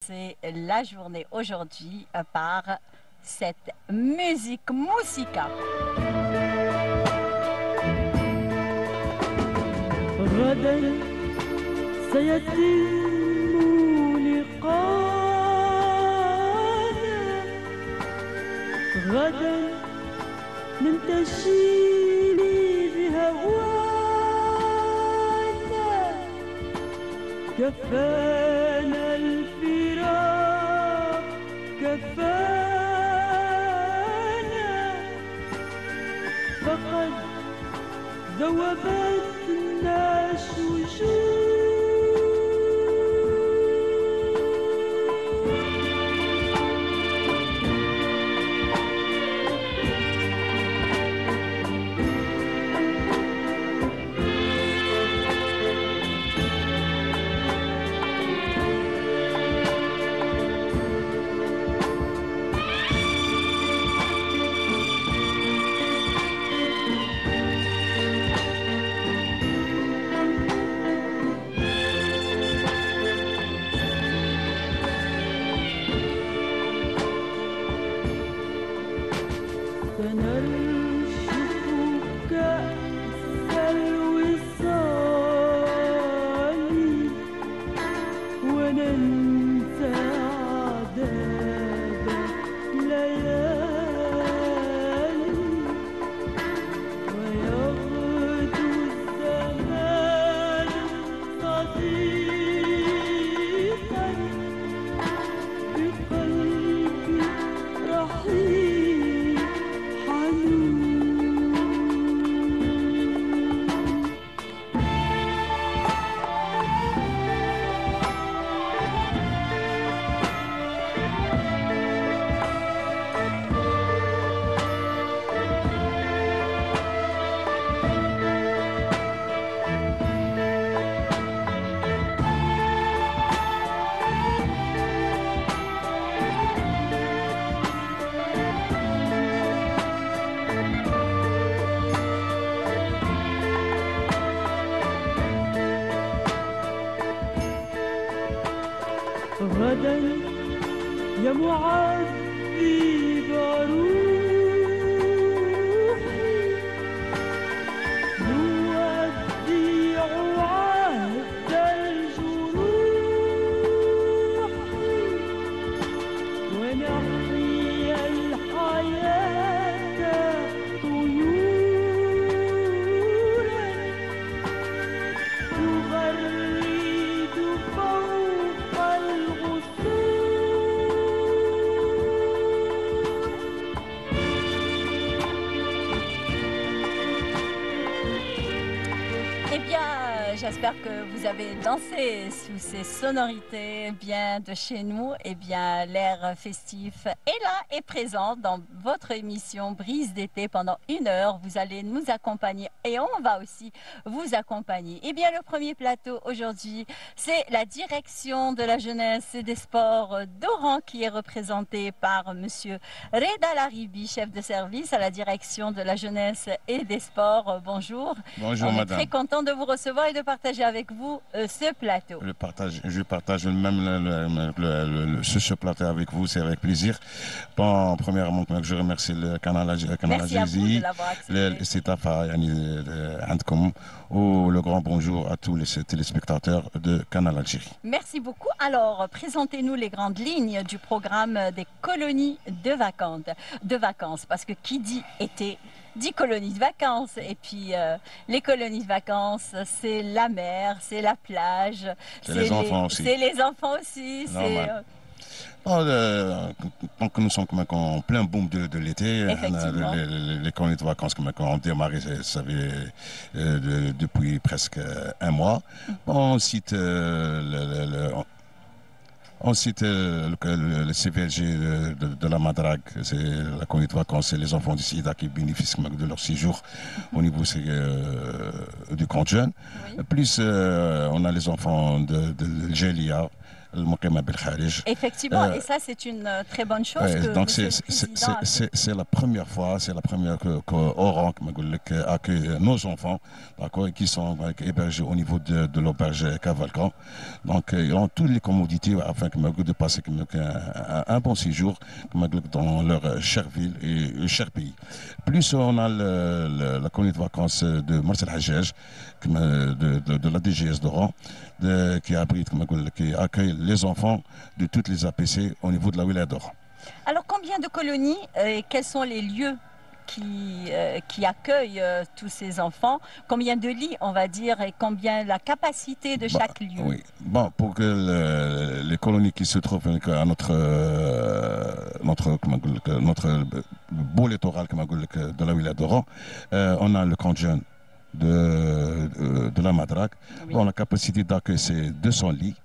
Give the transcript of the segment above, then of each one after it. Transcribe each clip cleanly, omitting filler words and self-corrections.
commencer la journée aujourd'hui par cette musique Moussika. غدا سيتم لقانا غدا ننتشي بهوانا كفانا الفراق كفانا فقد ذوبتنا شجون غدا يا معذب روحي نودع عهد الجروح ونحيي الحياة طيورا تغرد فوق Eh bien, j'espère que vous avez dansé sous ces sonorités bien de chez nous. Eh bien, l'air festif est là et présent dans votre émission Brise d'été pendant 1 heure. Vous allez nous accompagner et on va aussi vous accompagner. Eh bien, le premier plateau aujourd'hui, c'est la direction de la jeunesse et des sports d'Oran qui est représentée par Monsieur Reda Laribi, chef de service à la direction de la jeunesse et des sports. Bonjour. Bonjour, madame. Très content de vous recevoir et de partager avec vous ce plateau. Je partage même ce plateau avec vous, c'est avec plaisir. Bon, premièrement, je remercie le canal Azizi, le Sitafa Handkom, ou le grand bonjour à tous les téléspectateurs de Canal Algérie. Merci beaucoup. Alors, présentez-nous les grandes lignes du programme des colonies de vacances, parce que qui dit été dit colonies de vacances. Et puis, les colonies de vacances, c'est la mer, c'est la plage. C'est les enfants aussi. C'est les enfants aussi. Donc nous sommes en plein boom de l'été. Les colonies de vacances ont démarré, ça savez, depuis presque 1 mois. On cite le CVLG de la Madrague, c'est la colonie de vacances, c'est les enfants du SIDA qui bénéficient de leur séjour au niveau du compte jeune. Oui. Plus on a les enfants de Gélia, المقيمة بالخارج. Effectivement, et ça c'est une très bonne chose Ouais, que donc Monsieur le Président a fait. c'est la première fois, c'est la première que Oran accueille nos enfants, d'accord, qui sont hébergés au niveau de l'auberge Cavalcan. Donc ils ont toutes les commodités afin de passer un bon séjour dans leur chère ville et cher pays. Plus on a la colonie de vacances de Marcel Hajjaj, de la DGS d'Oran, qui accueille les enfants de toutes les APC au niveau de la wilaya d'Oran. Alors combien de colonies et quels sont les lieux qui accueillent tous ces enfants? Combien de lits, on va dire, et combien la capacité de chaque lieu? Oui, bon, pour que les colonies qui se trouvent à notre beau littoral de la wilaya d'Oran, on a le camp de jeunes de la Madrague. Oui. Bon, la capacité d'accueil c'est 200 lits.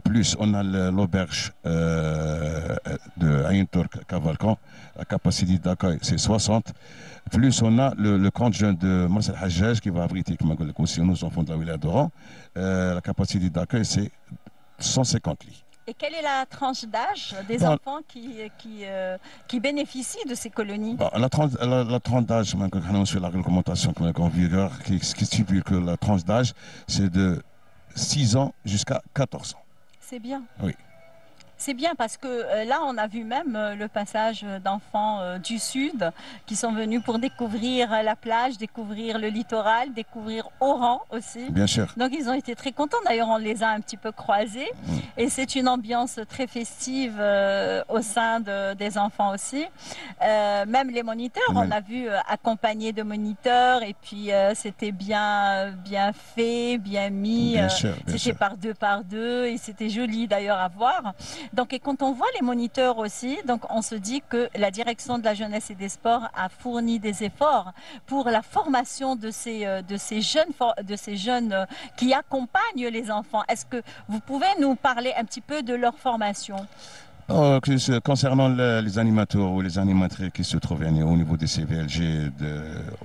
Plus on a l'auberge de Ain Turk Cavalcan, la capacité d'accueil c'est 60. Plus on a le camp de jeunes de Marcel Hajjaj qui va abriter aussi nos enfants de la wilaya d'Oran. La capacité d'accueil c'est 150 lits. Et quelle est la tranche d'âge des enfants qui bénéficient de ces colonies? Bon, la tranche d'âge, sur la réglementation en vigueur, qui stipule que la tranche d'âge, c'est de 6 ans jusqu'à 14 ans. C'est bien. Oui. C'est bien parce que là, on a vu même le passage d'enfants du Sud qui sont venus pour découvrir la plage, découvrir le littoral, découvrir Oran aussi. Bien sûr. Donc, ils ont été très contents. D'ailleurs, on les a un petit peu croisés. Et c'est une ambiance très festive au sein des enfants aussi. Même les moniteurs, on a vu accompagnés de moniteurs. Et puis, c'était bien fait, bien mis. Bien sûr, c'était par deux. Et c'était joli d'ailleurs à voir. Donc, et quand on voit les moniteurs aussi, donc on se dit que la direction de la jeunesse et des sports a fourni des efforts pour la formation de ces jeunes qui accompagnent les enfants. Est-ce que vous pouvez nous parler un petit peu de leur formation? Concernant les animateurs ou les animatrices qui se trouvent au niveau des CVLG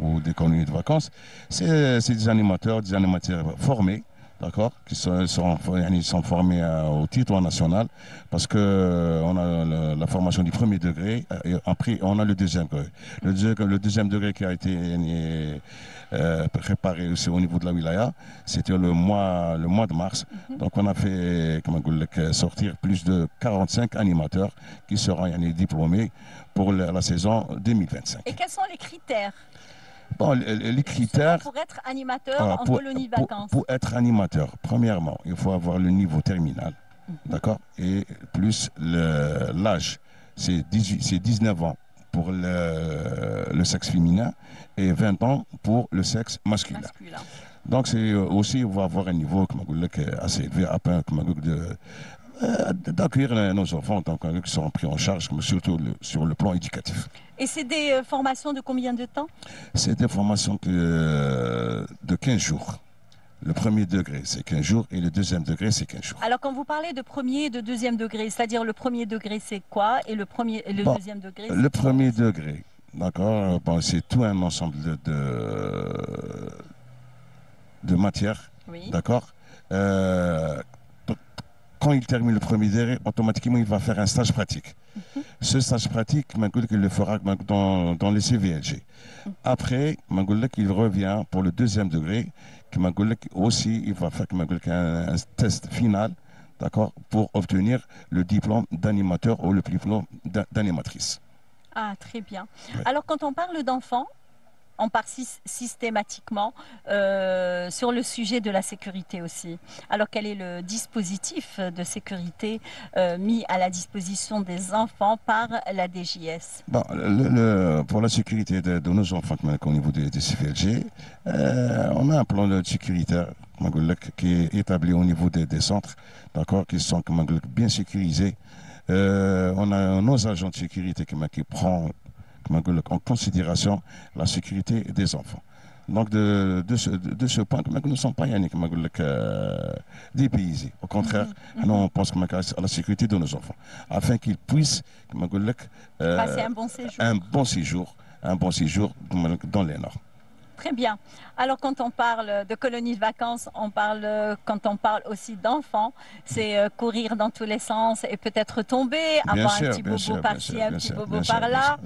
ou des colonies de vacances, c'est des animateurs formés. D'accord, qui sont formés au titre national parce que on a la formation du premier degré et après on a le deuxième degré. Le deuxième degré qui a été préparé aussi au niveau de la wilaya, c'était le mois de mars. Donc on a fait sortir plus de 45 animateurs qui seront diplômés pour la saison 2025. Et quels sont les critères? Bon, les critères pour être animateur en colonie de vacances. Pour être animateur, premièrement, il faut avoir le niveau terminal, d'accord, et plus l'âge, c'est 19 ans pour le sexe féminin et 20 ans pour le sexe masculin. Donc c'est aussi, il va avoir un niveau assez élevé afin d'accueillir nos enfants qui seront pris en charge, surtout sur le plan éducatif. Et c'est des formations de combien de temps? C'est des formations de 15 jours. Le premier degré, c'est 15 jours et le deuxième degré, c'est 15 jours. Alors, quand vous parlez de premier et de deuxième degré, c'est-à-dire le premier degré, c'est quoi? Et le deuxième degré, le premier degré, d'accord, c'est tout un ensemble de matières, oui. D'accord. Quand il termine le premier degré, automatiquement, il va faire un stage pratique. Ce stage pratique, il le fera dans les CVLG. Après, il revient pour le deuxième degré, aussi, il va faire un test final, d'accord, pour obtenir le diplôme d'animateur ou le diplôme d'animatrice. Ah, très bien. Ouais. Alors, quand on parle d'enfants, on part systématiquement sur le sujet de la sécurité aussi. Alors, quel est le dispositif de sécurité mis à la disposition des enfants par la DGS? Bon, pour la sécurité de nos enfants au niveau des CVLG, on a un plan de sécurité qui est établi au niveau des centres, d'accord, qui sont bien sécurisés. On a nos agents de sécurité qui prennent en considération la sécurité des enfants. Donc de ce point, nous ne sommes pas dépaysés. Au contraire, nous, on pense à la sécurité de nos enfants, afin qu'ils puissent passer un bon séjour dans les Nord. Très bien. Alors, quand on parle de colonies de vacances, quand on parle aussi d'enfants, c'est courir dans tous les sens et peut-être tomber, avoir un petit bobo par-ci, un petit bobo par-là.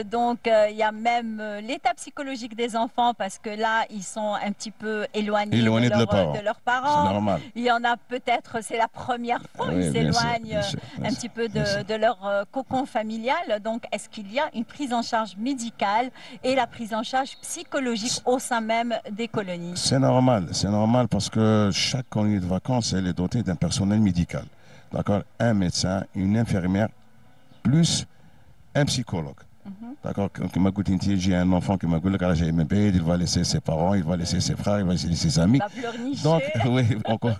Donc, il y a même l'état psychologique des enfants parce que là, ils sont un petit peu éloignés de leurs parents. C'est normal. Il y en a peut-être, c'est la première fois, ils s'éloignent un petit peu de leur cocon familial. Donc, est-ce qu'il y a une prise en charge médicale et la prise en charge psychologique au sein même des colonies? C'est normal parce que chaque colonie de vacances, elle est dotée d'un personnel médical. D'accord? Un médecin, une infirmière, plus un psychologue. D'accord? J'ai un enfant qui m'a dit qu'il va laisser ses parents, il va laisser ses frères, il va laisser ses amis. Donc, oui,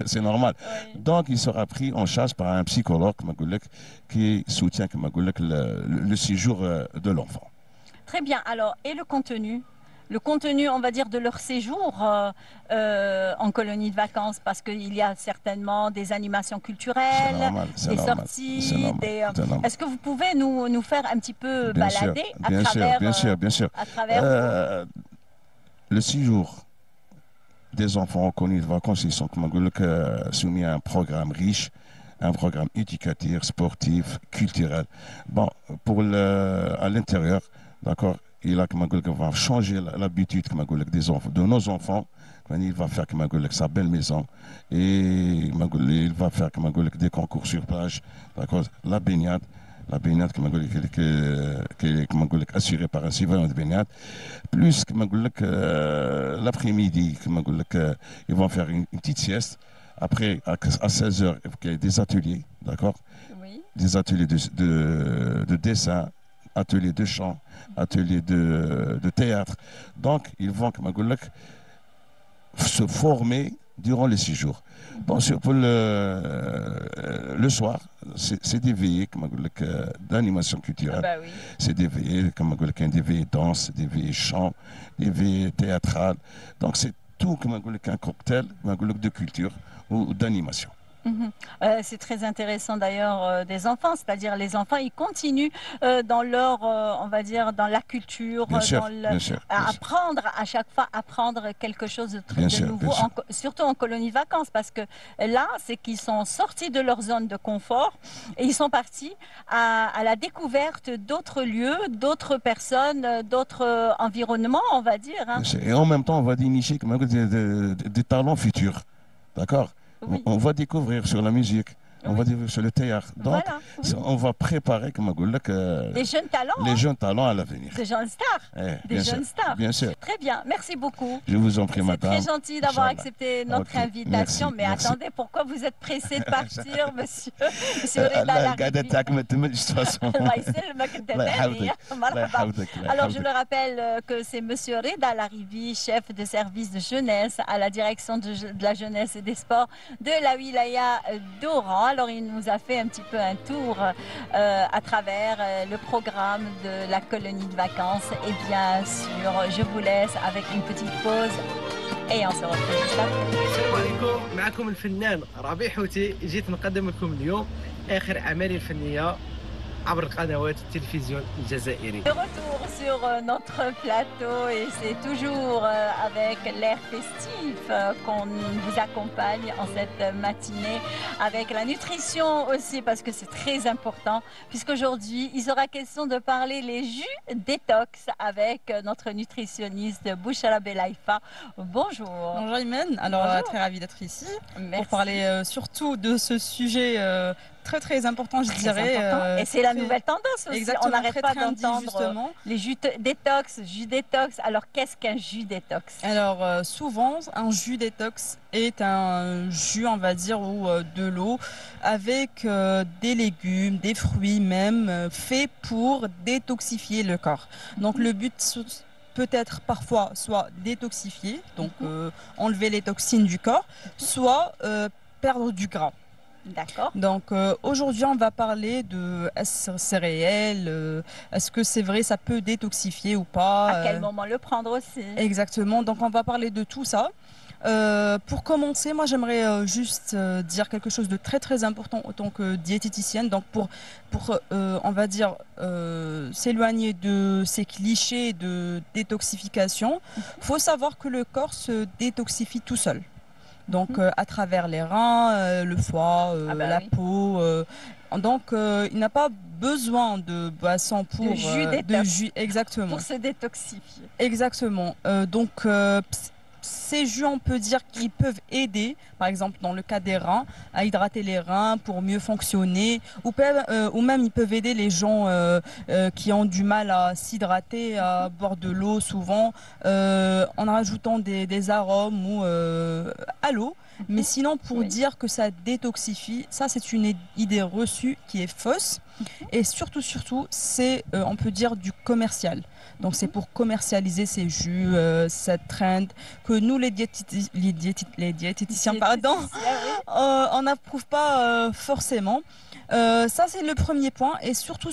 c'est normal. Oui. Donc, il sera pris en charge par un psychologue qui soutient le séjour de l'enfant. Très bien. Alors, et le contenu? Le contenu, on va dire, de leur séjour en colonie de vacances, parce qu'il y a certainement des animations culturelles, des sorties. Est-ce que vous pouvez nous faire un petit peu balader Bien sûr. À travers le séjour des enfants en colonie de vacances, ils sont soumis à un programme riche, un programme éducatif, sportif, culturel. Bon, à l'intérieur, d'accord, il va changer l'habitude de nos enfants. Il va faire sa belle maison et il va faire des concours sur plage, la baignade qui est assurée par un surveillant de baignade, plus l'après-midi, ils vont faire une petite sieste. Après, à 16 h, il y a des ateliers, d'accord, oui. Des ateliers de dessin, ateliers de chant, ateliers de théâtre. Donc, ils vont se former durant les 6 jours. Bon, pour le soir, c'est des veillées d'animation culturelle. Bah oui. C'est des veillées, des veillées danse, des veillées chant, des veillées théâtrales. Donc, c'est tout un cocktail de culture ou d'animation. C'est très intéressant d'ailleurs des enfants, c'est-à-dire les enfants, ils continuent dans leur, on va dire, dans la culture, apprendre à chaque fois, apprendre quelque chose de nouveau, surtout en colonie de vacances, parce que là, c'est qu'ils sont sortis de leur zone de confort et ils sont partis à la découverte d'autres lieux, d'autres personnes, d'autres environnements, on va dire. Hein. Et en même temps, on va dénicher des talents futurs, d'accord? Oui. On va découvrir sur la musique, on va découvrir sur le théâtre. Donc, on va préparer les jeunes talents à l'avenir. Des jeunes stars. Des jeunes stars. Bien sûr. Très bien. Merci beaucoup. Je vous en prie, madame. C'est très gentil d'avoir accepté notre invitation. Mais attendez, pourquoi vous êtes pressé de partir, monsieur Reda Larivi? Alors, je le rappelle que c'est monsieur Reda Larivi, chef de service de jeunesse à la direction de la jeunesse et des sports de la wilaya d'Oran. Alors, il nous a fait un petit peu un tour à travers le programme de la colonie de vacances. Et bien sûr, je vous laisse avec une petite pause et on se retrouve juste après. السلام عليكم، معكم الفنان ربيع حوتي. جيت نقدم لكم اليوم آخر أعمالي الفنية عبر القنوات التلفزيون الجزائري. De retour sur notre plateau et c'est toujours avec l'air festif qu'on vous accompagne en cette matinée, avec la nutrition aussi parce que c'est très important puisqu'aujourd'hui il sera question de parler les jus détox avec notre nutritionniste Bouchara Belaifa. Bonjour. Bonjour Imen, alors Bonjour. Très ravie d'être ici. Merci. Pour parler surtout de ce sujet très important, je dirais. Et c'est la nouvelle tendance aussi. Exactement, on n'arrête pas d'entendre les jus détox. Alors, qu'est-ce qu'un jus détox? Alors, souvent, un jus détox est un jus, on va dire, ou de l'eau avec des légumes, des fruits même, faits pour détoxifier le corps. Donc, le but peut être parfois soit détoxifier, donc enlever les toxines du corps, soit perdre du gras. D'accord. Donc aujourd'hui on va parler de est-ce que c'est réel, est-ce que c'est vrai, ça peut détoxifier ou pas. À quel moment le prendre aussi. Exactement, donc on va parler de tout ça. Pour commencer, moi j'aimerais juste dire quelque chose de très très important en tant que diététicienne. Donc pour on va dire s'éloigner de ces clichés de détoxification, faut savoir que le corps se détoxifie tout seul. Donc à travers les reins, le foie, la peau. Donc il n'a pas besoin de boissons pour de jus, exactement. Pour se détoxifier. Exactement. Donc ces jus, on peut dire qu'ils peuvent aider, par exemple dans le cas des reins, à hydrater les reins pour mieux fonctionner, ou même ils peuvent aider les gens qui ont du mal à s'hydrater, à boire de l'eau souvent, en rajoutant des arômes ou à l'eau. Mais sinon, pour dire que ça détoxifie, ça c'est une idée reçue qui est fausse. Et surtout, c'est, on peut dire, du commercial. Donc c'est pour commercialiser ces jus, cette trend, que nous les diététiciens, pardon, on n'approuve pas forcément. Ça c'est le premier point. Et surtout,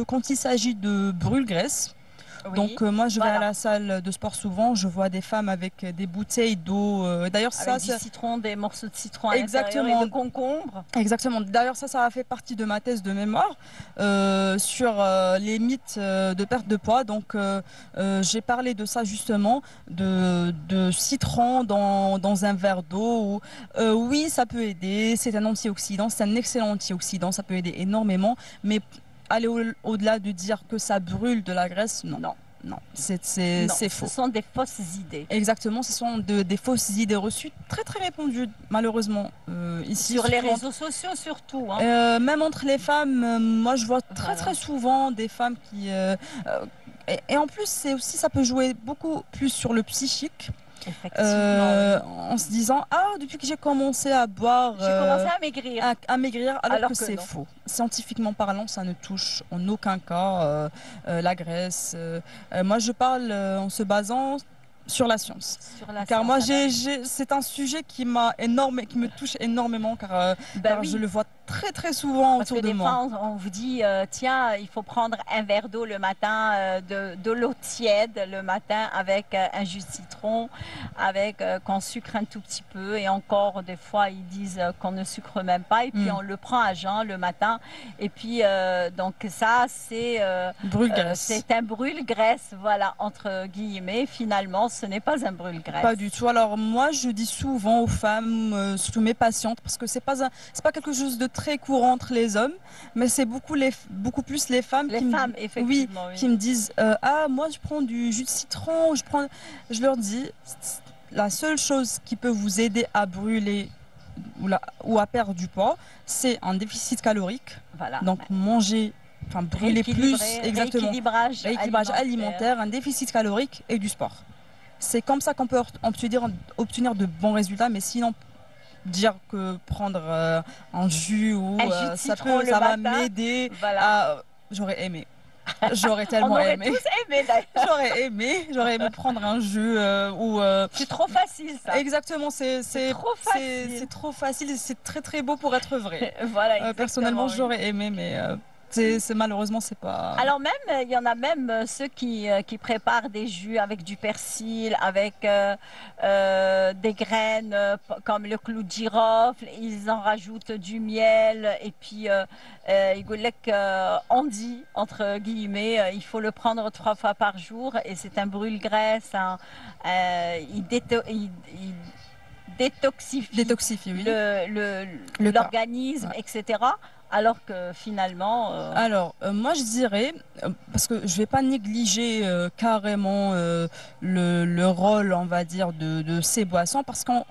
quand il s'agit de brûle-graisse. Oui, donc moi je vais à la salle de sport souvent, je vois des femmes avec des bouteilles d'eau. D'ailleurs avec du citron, des morceaux de citron à l'intérieur et de concombre. Exactement. D'ailleurs ça a fait partie de ma thèse de mémoire sur les mythes de perte de poids. Donc j'ai parlé de ça justement, de citron dans un verre d'eau. Oui, ça peut aider. C'est un antioxydant, c'est un excellent antioxydant, ça peut aider énormément, mais aller au-delà de dire que ça brûle de la graisse, non, c'est faux. Ce sont des fausses idées. Exactement, ce sont des fausses idées reçues, très très répandues malheureusement ici. Sur les réseaux sociaux surtout. Hein. Même entre les femmes, moi je vois très souvent des femmes qui... et en plus, ça peut jouer beaucoup plus sur le psychique. En se disant depuis que j'ai commencé à boire, j'ai commencé à maigrir, alors que c'est faux. Scientifiquement parlant, ça ne touche en aucun cas la graisse. Moi je parle en se basant sur la science. Car moi c'est un sujet qui me touche énormément car je le vois très souvent autour de moi. Parce que des fois on vous dit tiens, il faut prendre un verre d'eau le matin, de l'eau tiède le matin avec un jus de citron, avec qu'on sucre un tout petit peu, et encore des fois ils disent qu'on ne sucre même pas, et puis on le prend à jeun le matin, et puis donc ça c'est c'est un brûle-graisse, voilà, entre guillemets. Finalement ce n'est pas un brûle-graisse. Pas du tout. Alors moi je dis souvent aux femmes, surtout mes patientes, parce que c'est pas quelque chose de très courant entre les hommes, mais c'est beaucoup plus les femmes qui me disent moi je prends du jus de citron, je leur dis la seule chose qui peut vous aider à brûler ou à perdre du poids, c'est un déficit calorique. Voilà. Donc brûler plus, exactement, rééquilibrage alimentaire, un déficit calorique et du sport. C'est comme ça qu'on peut obtenir de bons résultats, mais sinon dire que prendre un jus ou ça va m'aider. Voilà. J'aurais aimé. J'aurais tellement aimé. J'aurais aimé prendre un jus c'est trop facile ça. Exactement, c'est trop facile, c'est très beau pour être vrai. Voilà, personnellement, j'aurais aimé, mais malheureusement c'est pas. Alors même il y en a même ceux qui préparent des jus avec du persil, avec des graines comme le clou de girofle, ils en rajoutent du miel, et puis on dit entre guillemets il faut le prendre 3 fois par jour, et c'est un brûle-graisse, il détoxifie l'organisme, etc. Alors que finalement... moi je dirais, parce que je ne vais pas négliger carrément le rôle, on va dire, de ces boissons, parce qu'en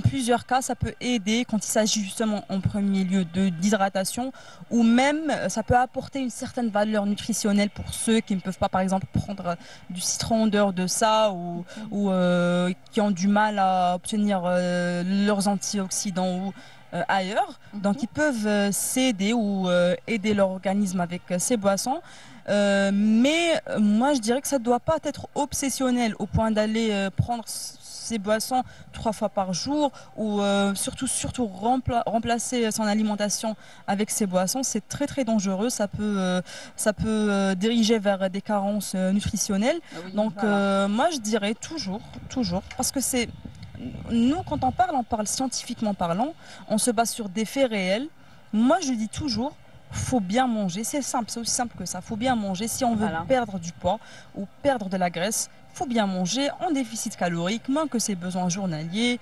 plusieurs cas, ça peut aider quand il s'agit justement en premier lieu d'hydratation, ou même ça peut apporter une certaine valeur nutritionnelle pour ceux qui ne peuvent pas, par exemple, prendre du citron en dehors de ça, ou qui ont du mal à obtenir leurs antioxydants ou ailleurs. Donc ils peuvent s'aider ou aider leur organisme avec ces boissons, mais moi je dirais que ça ne doit pas être obsessionnel au point d'aller prendre ces boissons 3 fois par jour, ou surtout remplacer son alimentation avec ces boissons. C'est très dangereux, ça peut diriger vers des carences nutritionnelles. Donc moi je dirais toujours, parce que c'est nous, quand on parle scientifiquement parlant, on se base sur des faits réels. Moi, je dis toujours, faut bien manger. C'est simple, c'est aussi simple que ça. Faut bien manger. Si on veut perdre du poids ou perdre de la graisse, faut bien manger en déficit calorique, moins que ses besoins journaliers,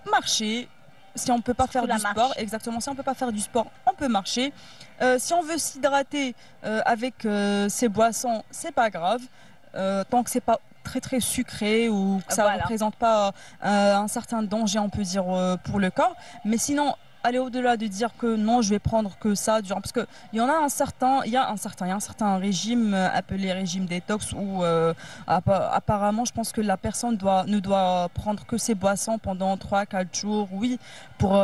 marcher. Si on ne peut pas faire du sport, exactement, si on ne peut pas faire du sport, on peut marcher. Si on veut s'hydrater avec ces boissons, c'est pas grave. Tant que c'est pas très très sucré ou que ça ne représente pas un certain danger, on peut dire, pour le corps. Mais sinon, aller au-delà de dire que non, je vais prendre que ça, parce qu'il y en a il y a un certain régime appelé régime détox où apparemment, je pense que la personne ne doit prendre que ses boissons pendant 3-4 jours, oui, pour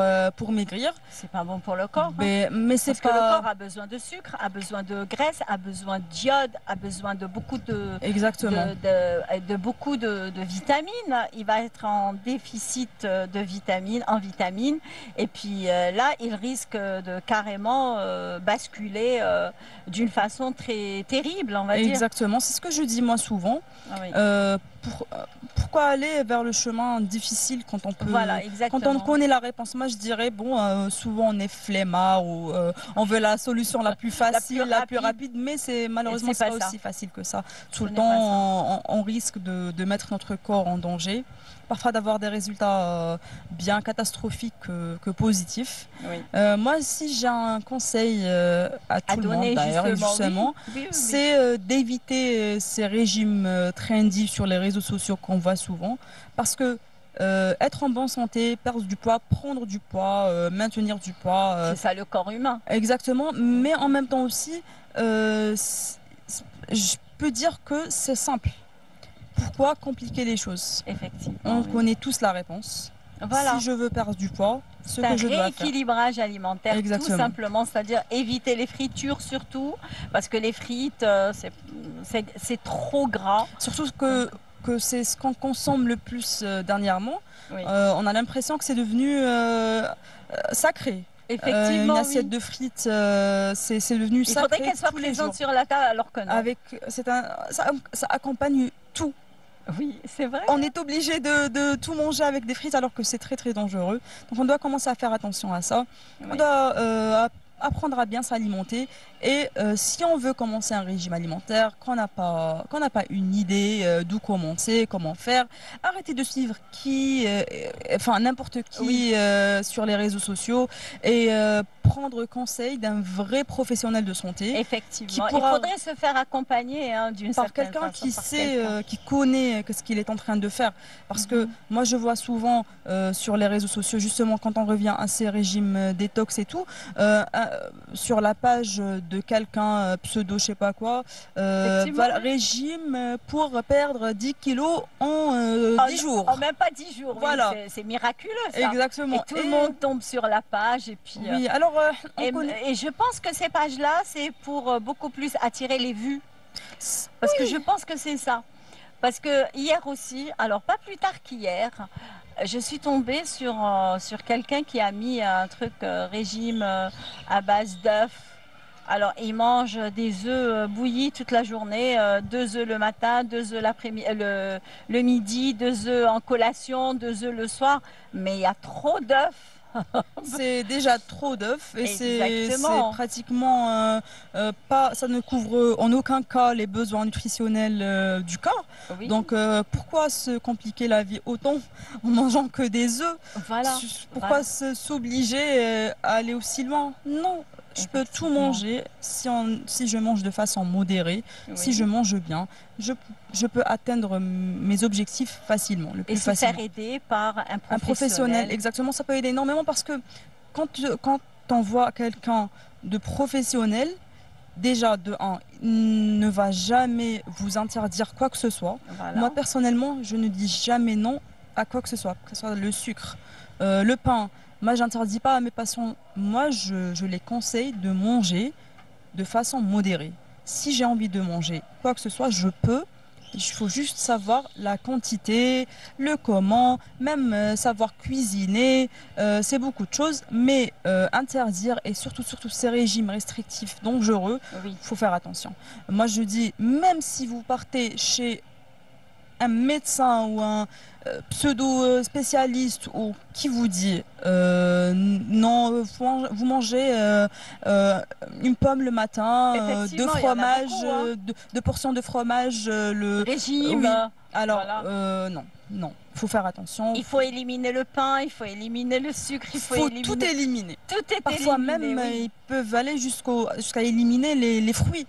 maigrir. C'est pas bon pour le corps. Mais c'est parce que le corps a besoin de sucre, a besoin de graisse, a besoin d'iode, a besoin de beaucoup de vitamines. Il va être en déficit de vitamines, et puis là, il risque de carrément basculer d'une façon très terrible, on va dire. Exactement, c'est ce que je dis moi souvent. Pourquoi aller vers le chemin difficile quand on peut, quand on connaît la réponse? Moi, je dirais, souvent on est flemmard ou on veut la solution la plus facile, la plus rapide, mais malheureusement, c'est pas aussi facile que ça. Tout le temps, on risque de mettre notre corps en danger. Parfois d'avoir des résultats bien catastrophiques que positifs. Moi, si j'ai un conseil à tout le monde, d'ailleurs, justement, c'est d'éviter ces régimes trendy sur les réseaux sociaux qu'on voit souvent, parce que être en bonne santé, perdre du poids, prendre du poids, maintenir du poids. C'est ça le corps humain. Exactement, mais en même temps aussi, je peux dire que c'est simple. Pourquoi compliquer les choses? Effectivement. On connaît tous la réponse. Si je veux perdre du poids, ce que je dois faire. Rééquilibrage alimentaire, tout simplement, c'est-à-dire éviter les fritures surtout, parce que les frites, c'est trop gras. Surtout que c'est ce qu'on consomme le plus dernièrement. On a l'impression que c'est devenu sacré. Effectivement, une assiette de frites, c'est devenu sacré. Il faudrait qu'elle soit présente sur la table, alors que non. Ça accompagne tout. Oui, c'est vrai. On est obligé de tout manger avec des frites alors que c'est très très dangereux. Donc on doit commencer à faire attention à ça. On doit apprendre à bien s'alimenter. Et si on veut commencer un régime alimentaire, qu'on n'a pas une idée d'où commencer, comment faire, arrêtez de suivre n'importe qui sur les réseaux sociaux et prendre conseil d'un vrai professionnel de santé. Effectivement, il faudrait se faire accompagner d'une certaine façon. Par quelqu'un qui connaît ce qu'il est en train de faire. Parce que moi, je vois souvent sur les réseaux sociaux, justement, quand on revient à ces régimes détox et tout, sur la page de quelqu'un pseudo, je sais pas quoi, régime pour perdre 10 kilos en 10 jours. En même pas 10 jours, voilà. C'est miraculeux ça. Exactement. Et tout le monde tombe sur la page et puis... Oui, alors... et je pense que ces pages-là, c'est pour beaucoup plus attirer les vues. Parce que je pense que c'est ça. Parce que hier aussi, alors pas plus tard qu'hier, je suis tombée sur quelqu'un qui a mis un truc régime à base d'œufs. Alors, il mange des œufs bouillis toute la journée, 2 œufs le matin, 2 œufs le midi, 2 œufs en collation, 2 œufs le soir. Mais il y a trop d'œufs. C'est déjà trop d'œufs et c'est pratiquement pas, ça ne couvre en aucun cas les besoins nutritionnels du corps. Oui. Donc pourquoi se compliquer la vie autant en mangeant que des œufs? Pourquoi s'obliger à aller aussi loin? Non. Je peux tout manger si je mange de façon modérée, si je mange bien, je peux atteindre mes objectifs facilement. Et se faire aider par un professionnel. Exactement, ça peut aider énormément parce que quand on voit quelqu'un de professionnel, déjà de 1, il ne va jamais vous interdire quoi que ce soit. Voilà. Moi personnellement, je ne dis jamais non à quoi que ce soit le sucre, le pain. Moi, j'interdis pas à mes patients. Moi, je les conseille de manger de façon modérée. Si j'ai envie de manger quoi que ce soit, je peux. Il faut juste savoir la quantité, le comment, même savoir cuisiner. C'est beaucoup de choses. Mais interdire et surtout ces régimes restrictifs dangereux, il faut faire attention. Moi, je dis, même si vous partez chez un médecin ou un pseudo-spécialiste ou qui vous dit non, vous mangez une pomme le matin, deux fromages, deux portions de fromage, le régime. Oui. Alors, voilà. Non, il faut faire attention. Il faut éliminer le pain, il faut éliminer le sucre, il faut éliminer... tout éliminer. Tout est Parfois éliminé, même, ils peuvent aller jusqu'à éliminer les fruits.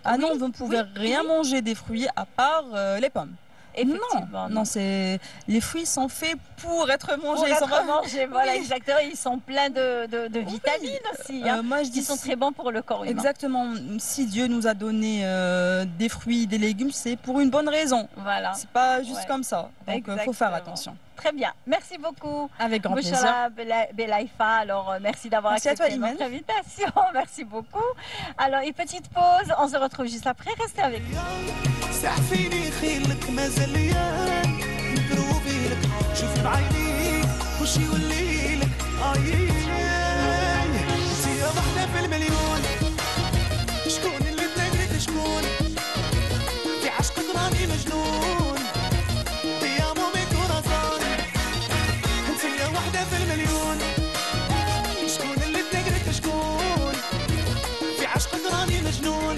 Ah oui, non, vous ne pouvez rien manger des fruits à part les pommes. Non, les fruits sont faits pour être mangés. Voilà, exactement. Ils sont pleins de vitamines aussi. Moi, je dis ils sont très bons pour le corps humain. Exactement. Si Dieu nous a donné des fruits, des légumes, c'est pour une bonne raison. Voilà. C'est pas juste comme ça. Donc, il faut faire attention. Très bien. Merci beaucoup. Avec grand plaisir. Bouchra Belaifa. Alors, merci d'avoir accepté notre invitation. Merci beaucoup. Alors, une petite pause. On se retrouve juste après. Restez avec nous. سعفيني خيلك ما زال ليان نقروبي لك شوفي بعيني وش يولي لك انتي وحدة في المليون شكون اللي تنقلك شكون في عشقك راني مجنون يا مومي كورازان انتي وحدة في المليون شكون اللي تنقلك شكون في عشقك راني مجنون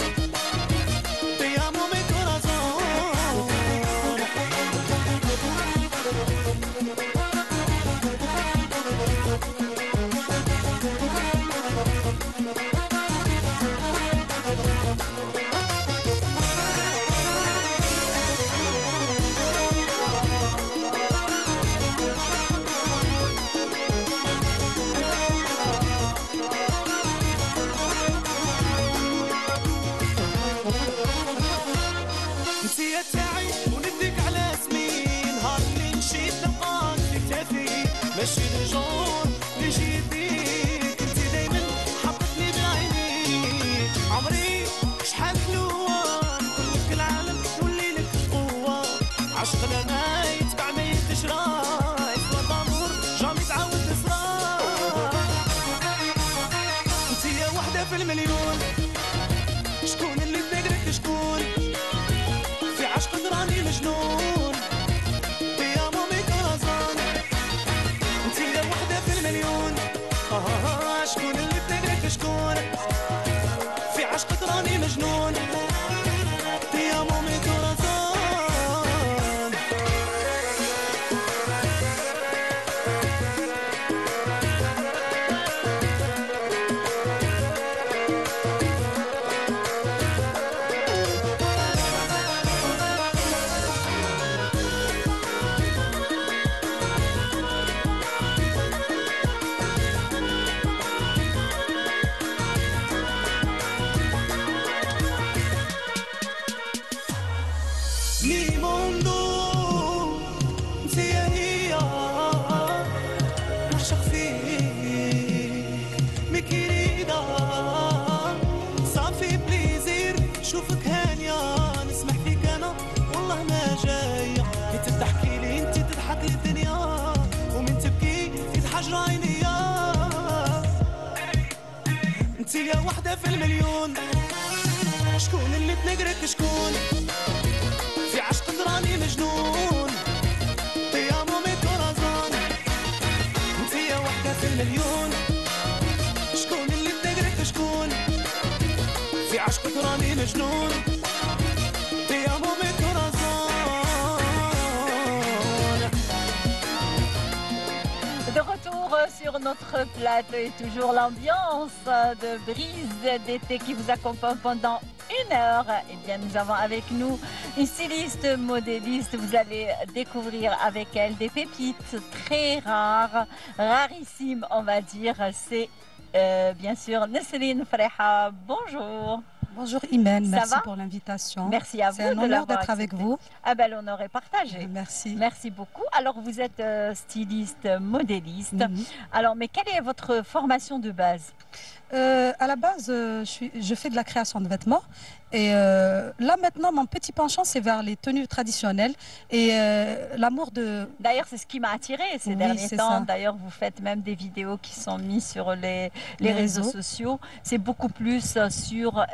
ماشي الجور اللي جيت بيك انتي دايما حبتني بعيني عمري شحال حلوة كلك العالم تولي لك قوة عشقنا ما يتبع ما يتجرى اسمه ضمور جامي تعاود تصرى انتي يا وحدة في المليون شكون اللي تنقرك شكون في عشقك راني مجنون شكون اللي بتقرك شكون في عشقك راني مجنون يا مومي كورازان شوفك هانية نسمح فيك أنا والله ما جاية انت تحكي لي انت تضحك لي الدنيا ومن تبكي يتحجر عينيا انت يا وحدة في المليون شكون اللي تنقرك شكون في عشقك راني مجنون يا مومي كورازان انت يا وحدة في المليون شكون اللي تنقرك شكون في عشقك راني مجنون يا مومي كورازان. De retour sur notre plateau et toujours l'ambiance de brise d'été qui vous accompagne pendant une heure. Eh bien, nous avons avec nous une styliste modéliste. Vous allez découvrir avec elle des pépites très rares, rarissimes, on va dire. C'est bien sûr Nesrine Freha. Bonjour. Bonjour Imen, merci pour l'invitation. Merci à vous. C'est un honneur d'être avec vous. Ah ben l'honneur est partagé. Merci. Merci beaucoup. Alors vous êtes styliste, modéliste. Alors mais quelle est votre formation de base? À la base, je fais de la création de vêtements. Et là, maintenant, mon petit penchant, c'est vers les tenues traditionnelles et l'amour de... D'ailleurs, c'est ce qui m'a attiré ces Oui, derniers c'est temps. ça. D'ailleurs, vous faites même des vidéos qui sont mises sur les réseaux sociaux. C'est beaucoup plus sur,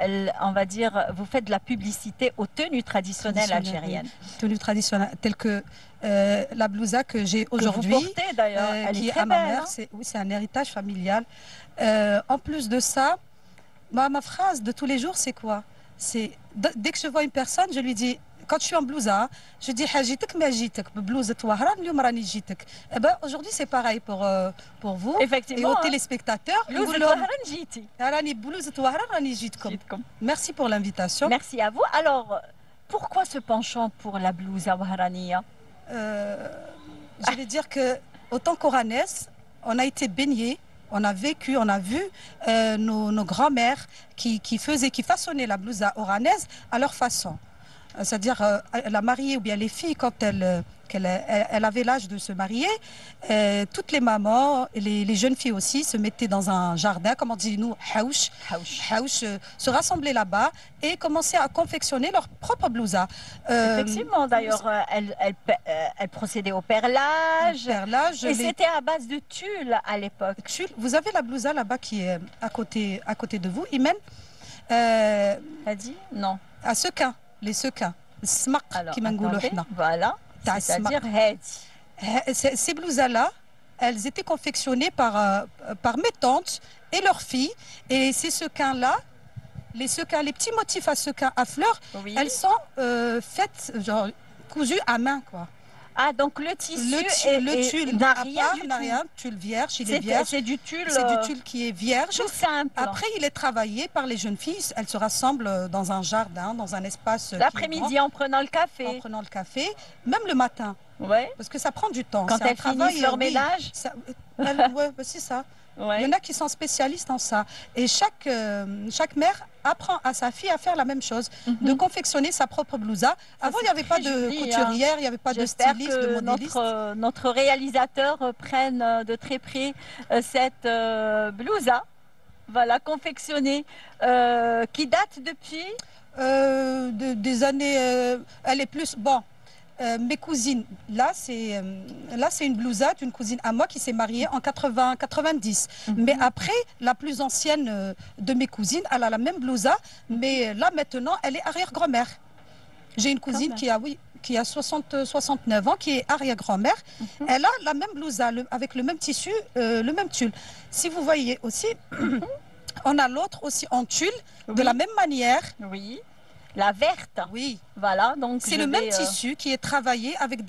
on va dire, vous faites de la publicité aux tenues traditionnelles algériennes. Oui. Tenues traditionnelles, telles que la blousa que j'ai aujourd'hui. Que vous portez d'ailleurs, elle qui est est très à ma belle. mère. Hein. Oui, c'est un héritage familial. En plus de ça, ma phrase de tous les jours, c'est quoi? C'est dès que je vois une personne, je lui dis, quand je suis en blousa, je dis hajitek ma jitek, blousa touahran, اليوم راني جيتك. Eh ben aujourd'hui c'est pareil pour vous Effectivement, et aux hein. téléspectateurs. Blouza touahran jiti. راني بلوزة touahran راني جيتكم. Merci pour l'invitation. Merci à vous. Alors, pourquoi ce penchant pour la blousa wahraniya? Je vais dire que autant qu'oranais, on a été baignés. On a vécu, on a vu nos grands-mères qui façonnaient la blousa oranaise à leur façon. C'est-à-dire, la mariée ou bien les filles, quand elle avait l'âge de se marier, toutes les mamans, les jeunes filles aussi, se mettaient dans un jardin, comme on dit nous, haouch, se rassemblaient là-bas et commençaient à confectionner leur propre blousa. Effectivement, d'ailleurs, elle procédait au perlage. Et c'était à base de tulle à l'époque. Vous avez la blousa là-bas qui est à côté de vous, Imen. T'as dit? Non. À Sequin. Les sequins, voilà, c'est-à-dire ces blousas-là, elles étaient confectionnées par mes tantes et leurs filles. Et ces sequins-là, les petits motifs à sequins à fleurs, oui. Elles sont faites, genre, cousues à main, quoi. Ah, donc le tissu le tulle n'a rien, tulle vierge, il est vierge. C'est du tulle. C'est du tulle qui est vierge. Tout simple. Après, il est travaillé par les jeunes filles. Elles se rassemblent dans un jardin, dans un espace. L'après-midi, en prenant le café. En prenant le café, même le matin. Ouais. Parce que ça prend du temps. Quand elles finissent leur ménage. Ouais, c'est ça. Ouais. Il y en a qui sont spécialistes en ça. Et chaque mère apprend à sa fille à faire la même chose, de confectionner sa propre blousa. Avant, il n'y avait pas de couturière, il n'y avait pas de styliste, de modéliste. Notre réalisateur prenne de très près cette blousa, voilà, confectionnée, qui date depuis des années... elle est plus... Bon. Mes cousines, là c'est une blousa d'une cousine à moi qui s'est mariée en 90. Mais après, la plus ancienne de mes cousines, elle a la même blousa, mais là maintenant, elle est arrière-grand-mère. J'ai une cousine qui a 69 ans, qui est arrière-grand-mère. Elle a la même blousa, avec le même tissu, le même tulle. Si vous voyez aussi, on a l'autre aussi en tulle, de la même manière. Oui. La verte. Oui. Voilà, donc c'est le même tissu qui est travaillé avec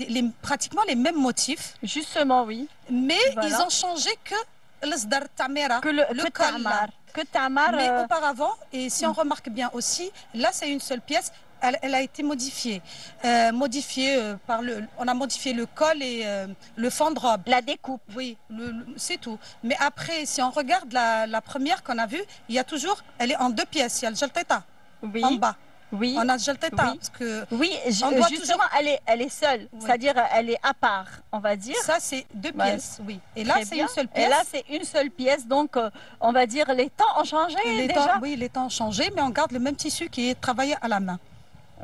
pratiquement les mêmes motifs. Justement, oui. Mais ils ont changé que le tamera, le tamar. Mais auparavant, et si on remarque bien aussi, là c'est une seule pièce. Elle a été modifiée. On a modifié le col et le fond de robe. La découpe. Oui, c'est tout. Mais après, si on regarde la première qu'on a vue, il y a toujours, elle est en deux pièces. Il y a le jalteta en bas. Oui. On a le jalteta. Oui, parce que justement, toujours... elle est seule. Oui. C'est-à-dire, elle est à part, on va dire. Ça, c'est deux pièces, oui. Et là, c'est une seule pièce. Et là, c'est une seule pièce. Donc, on va dire, les temps ont changé déjà. Oui, les temps ont changé, mais on garde le même tissu qui est travaillé à la main.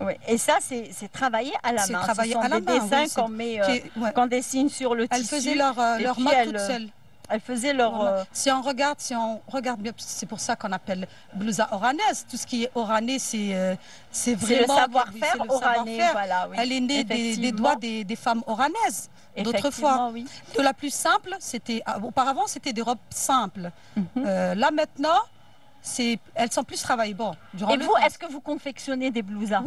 Oui, et ça, c'est travaillé à la main. C'est travaillé à la main. Ce sont des dessins qu'on dessine sur le tissu. Elles faisaient leur mode toutes seules. Elles faisaient leur... Si on regarde bien, c'est pour ça qu'on appelle blousa oranaise. Tout ce qui est oranais, c'est vraiment... le savoir-faire oranais, voilà, oui. Elle est née des doigts des femmes oranaises, d'autrefois. Oui. De la plus simple, auparavant, c'était des robes simples. Là, maintenant, elles sont plus travaillées. Bon, et vous, est-ce que vous confectionnez des blousas?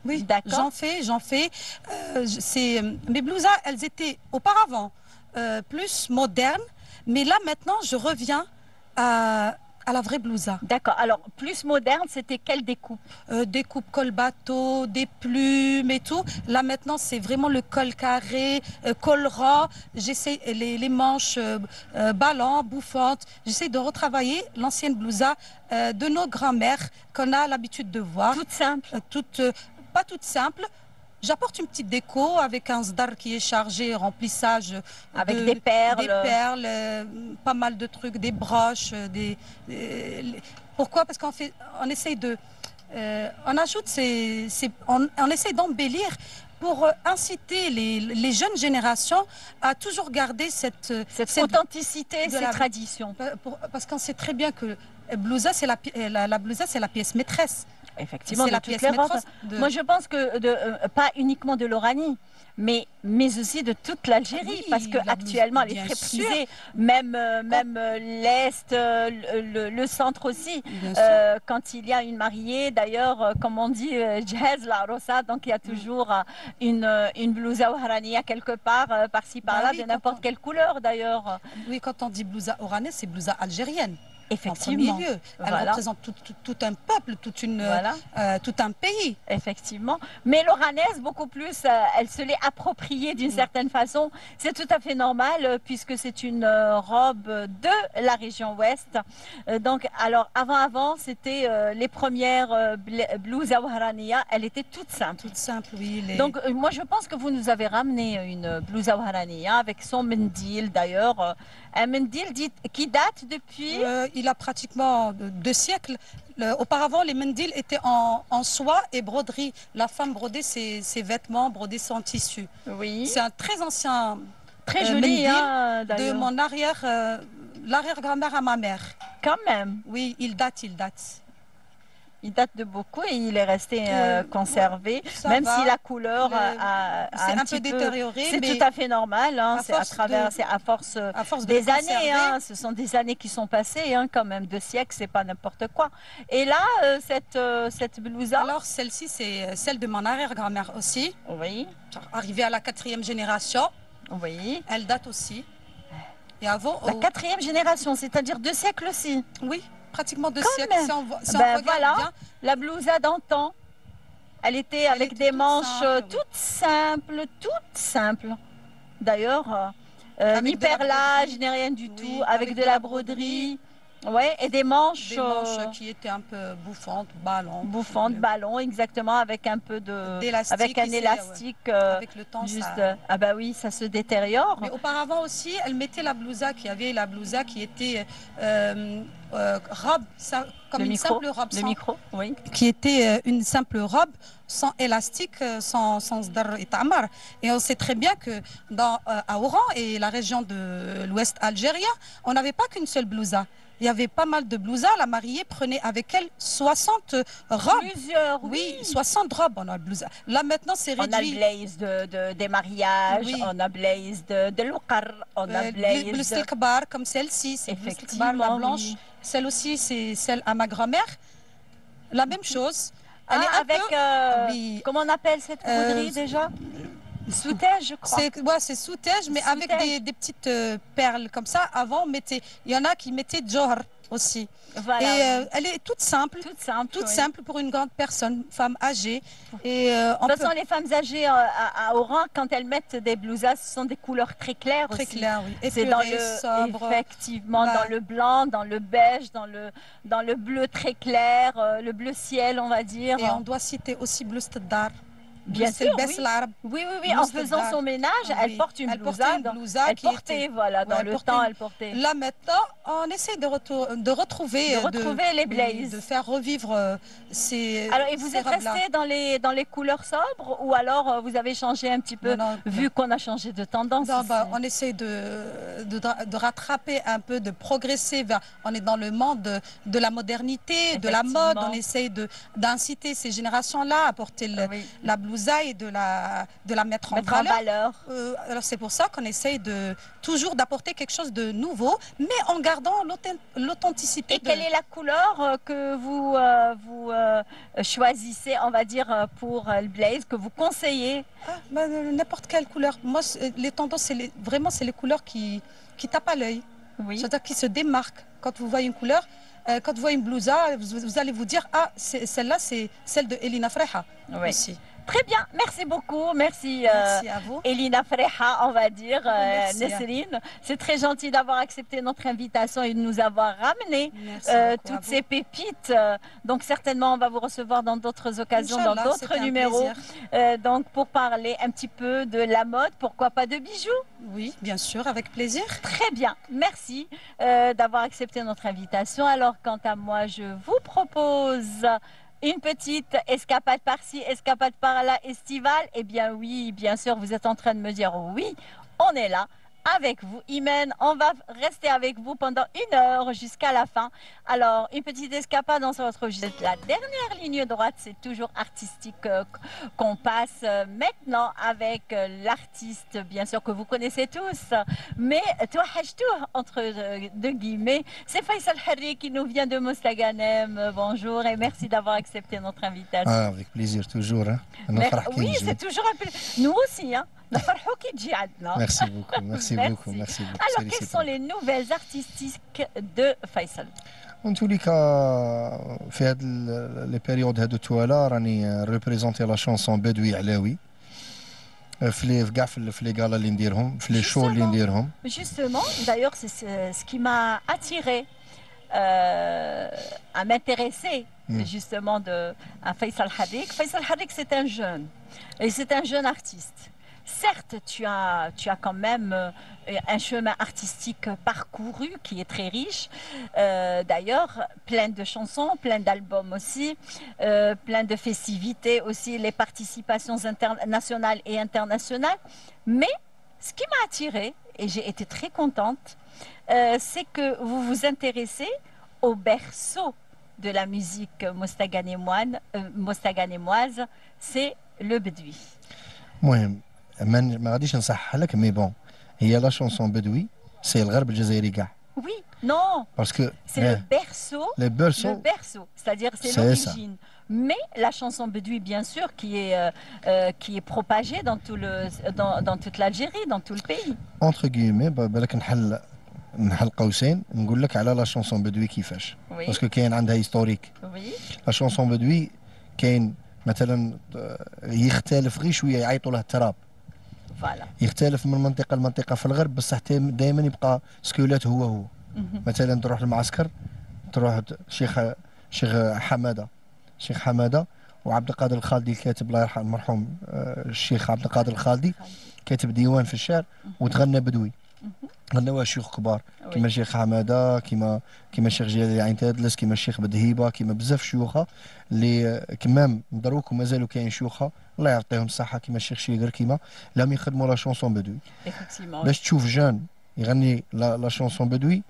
Oui. J'en fais. Mes blousas, elles étaient auparavant plus modernes. Mais là, maintenant, je reviens à la vraie blousa. D'accord. Alors, plus moderne, c'était quelle découpe? Découpe col bateau, des plumes et tout. Là, maintenant, c'est vraiment le col carré, col rond. J'essaie les manches ballants, bouffantes. J'essaie de retravailler l'ancienne blousa de nos grands-mères qu'on a l'habitude de voir. Toute simple. Pas toute simple. J'apporte une petite déco avec un zdar qui est chargé, remplissage avec des perles, pas mal de trucs, des broches, pourquoi? Parce on essaye on ajoute on essaye d'embellir pour inciter les jeunes générations à toujours garder cette authenticité, ces traditions. Parce qu'on sait très bien que blousa, la blousa, c'est la pièce maîtresse. Effectivement, de toutes les robes. Moi, je pense que pas uniquement de l'Oranie, mais aussi de toute l'Algérie, parce qu'actuellement, elle est très prisée, même l'Est, le centre aussi. Quand il y a une mariée, d'ailleurs, comme on dit, Jhez la Rosa, donc il y a toujours une blousa ohraniya quelque part, par-ci, par-là, de n'importe quelle couleur, d'ailleurs. Oui, quand on dit blousa ohraniya, c'est blousa algérienne. Effectivement. En premier lieu. Elle représente tout un peuple, tout un pays. Effectivement. Mais l'oranaise, beaucoup plus, elle se l'est appropriée d'une certaine façon. C'est tout à fait normal puisque c'est une robe de la région ouest. Donc, alors, avant, c'était les premières blouses ohraniya. Elle était toute simple. Toute simple, oui. Donc, moi, je pense que vous nous avez ramené une blouse ohraniya avec son mendil, d'ailleurs. Un mendil qui date depuis... il a pratiquement 2 siècles. Auparavant, les mendils étaient en soie et broderie. La femme brodait ses vêtements, brodait son tissu. Oui. C'est un très ancien très joli, de mon l'arrière-grand-mère à ma mère. Quand même. Oui, il date. Il date de beaucoup et il est resté conservé, même si la couleur a un peu détérioré. C'est tout à fait normal, hein, c'est à force des années. Hein, ce sont des années qui sont passées, hein, quand même, 2 siècles, c'est pas n'importe quoi. Et là, cette blouse. Alors celle-ci, c'est celle de mon arrière-grand-mère aussi. Oui. Arrivée à la 4e génération. Oui. Elle date aussi. Et avant. La 4e génération, c'est-à-dire 2 siècles aussi. Oui. Pratiquement 2 siècles. Si on voilà, bien. La blousa d'antan. Elle était avec des manches toutes simples. D'ailleurs, ni perlage, ni rien du tout, avec de la broderie. Ouais, et des manches qui étaient un peu bouffantes, ballons. Ballons, exactement, avec un peu avec un élastique. Avec le temps, ah bah oui, ça se détériore. Mais auparavant aussi, elle mettait la blousa qui était robe, comme une simple robe. Le micro, oui. Qui était une simple robe sans élastique, sans zdar et tamar. Et on sait très bien que à Oran et la région de l'ouest algérien, on n'avait pas qu'une seule blousa. Il y avait pas mal de blousas. La mariée prenait avec elle 60 robes. Plusieurs, oui. 60 robes, on a le blousa. Là, maintenant, c'est réduit. On a le blaze des mariages, oui. On a blaze de l'ouqar, on a blaze... Blouse al-kbar, comme celle-ci, c'est effectivement, la blanche. Oui. Celle aussi, c'est celle à ma grand-mère. La même chose. Elle est avec, comment on appelle cette broderie déjà? Soutège, je crois. C'est soutège, mais avec des petites perles comme ça. Avant, il y en a qui mettaient johar aussi. Voilà. Et elle est toute simple oui. simple pour une grande personne, femme âgée. Et, de toute façon, les femmes âgées à Oran, quand elles mettent des blousas, ce sont des couleurs très claires très aussi. Claires, oui. C'est sobre. Effectivement, dans le blanc, dans le beige, dans le bleu très clair, le bleu ciel, on va dire. Et on doit citer aussi bleu Stadar. Bien sûr, oui. En faisant son ménage, elle porte une blousa. Elle portait, voilà, dans le temps, elle portait. Là, maintenant, on essaie de retrouver les blazes. De faire revivre ces. Alors, et vous êtes resté dans les couleurs sobres ou alors vous avez changé un petit peu, vu qu'on a changé de tendance? On essaie de rattraper un peu, de progresser vers. On est dans le monde de la modernité, de la mode. On essaie d'inciter ces générations-là à porter la blouse et de la mettre en valeur. Alors c'est pour ça qu'on essaye toujours d'apporter quelque chose de nouveau, mais en gardant l'authenticité. Et quelle est la couleur que vous choisissez, on va dire, pour le blaze, que vous conseillez? N'importe quelle couleur. Moi, les tendances, c'est les couleurs qui tapent à l'œil. Oui. C'est-à-dire qui se démarquent. Quand vous voyez une couleur, quand vous voyez une blousa, vous allez vous dire, ah, celle-là, c'est celle de Elina Freha aussi. Très bien, merci beaucoup. Merci, Merci à vous. Elina Freha, on va dire, Merci. Nesrine. C'est très gentil d'avoir accepté notre invitation et de nous avoir ramené Merci beaucoup à toutes vous. ces pépites. Donc certainement, on va vous recevoir dans d'autres occasions, dans Inch'Allah, d'autres c'était un numéros. plaisir. Donc pour parler un petit peu de la mode, pourquoi pas de bijoux. Oui, bien sûr, avec plaisir. Très bien, merci d'avoir accepté notre invitation. Alors quant à moi, je vous propose une petite escapade par-ci, escapade par-là, estivale. Eh bien oui, bien sûr, vous êtes en train de me dire oui, on est là avec vous. Imen, on va rester avec vous pendant 1 heure jusqu'à la fin. Alors, une petite escapade, on se retrouve juste la dernière ligne droite. C'est toujours artistique qu'on passe maintenant avec l'artiste, bien sûr, que vous connaissez tous. Mais, toi, entre deux guillemets, c'est Faisal Harri qui nous vient de Mostaganem. Bonjour et merci d'avoir accepté notre invitation. Ah, avec plaisir, toujours. Hein. Oui, c'est toujours un peu... Nous aussi, hein. Merci beaucoup, merci beaucoup, merci beaucoup. Alors, quelles sont les nouvelles artistiques de Faisal? En tous les cas, في هاد les périodes هادو توالى راني ريبريزونتي لا شونسون بدوي علاوي في كاع في لي غالا اللي نديرهم في لي شو اللي نديرهم. Justement, d'ailleurs, c'est ce qui m'a attiré à m'intéresser justement à Faisal Hadik. Faisal Hadik, c'est un jeune et c'est un jeune artiste. Certes, tu as quand même un chemin artistique parcouru qui est très riche. D'ailleurs, plein de chansons, plein d'albums aussi, plein de festivités aussi, les participations nationales et internationales. Mais ce qui m'a attirée, et j'ai été très contente, c'est que vous vous intéressez au berceau de la musique mostaganémoise, c'est le bedoui. المهم ما غاديش نصحح لك مي بون هي لا شونسون بدوي سي الغرب الجزائري كاع. Oui, non, باسكو c'est le berceau. Le berceau. Le berceau, c'est-à-dire c'est C'est l'origine. Mais la chanson bedoui, bien sûr, qui est propagée dans, dans toute l'Algérie, dans tout le pays. Entre guillemets بالك نحل قوسين نقول لك على لا شونسون بدوي كيفاش. Oui, باسكو كاين عندها هيستوريك. oui, لا شونسون بدوي كاين مثلا يختلف غير شويه يعيطوا له التراب. voilà. يختلف من منطقه لمنطقه في الغرب بصح دائما يبقى سكولات هو مثلا تروح المعسكر تروح شيخ حماده وعبد القادر الخالدي الكاتب الله يرحمه المرحوم الشيخ عبد القادر الخالدي كاتب ديوان في الشعر وتغنى بدوي غنوا شيوخ كبار كيما الشيخ حماده كيما الشيخ جلال عين تادلس كيما الشيخ بدهيبه كيما بزاف شيوخه اللي كمام دروك ومازالوا كاين شيوخه الله يعطيهم الصحه كيما الشيخ شيقر كيما لم يخدموا لا شونسون بدوي Effectivement. باش تشوف جان يغني لا شونسون بدوي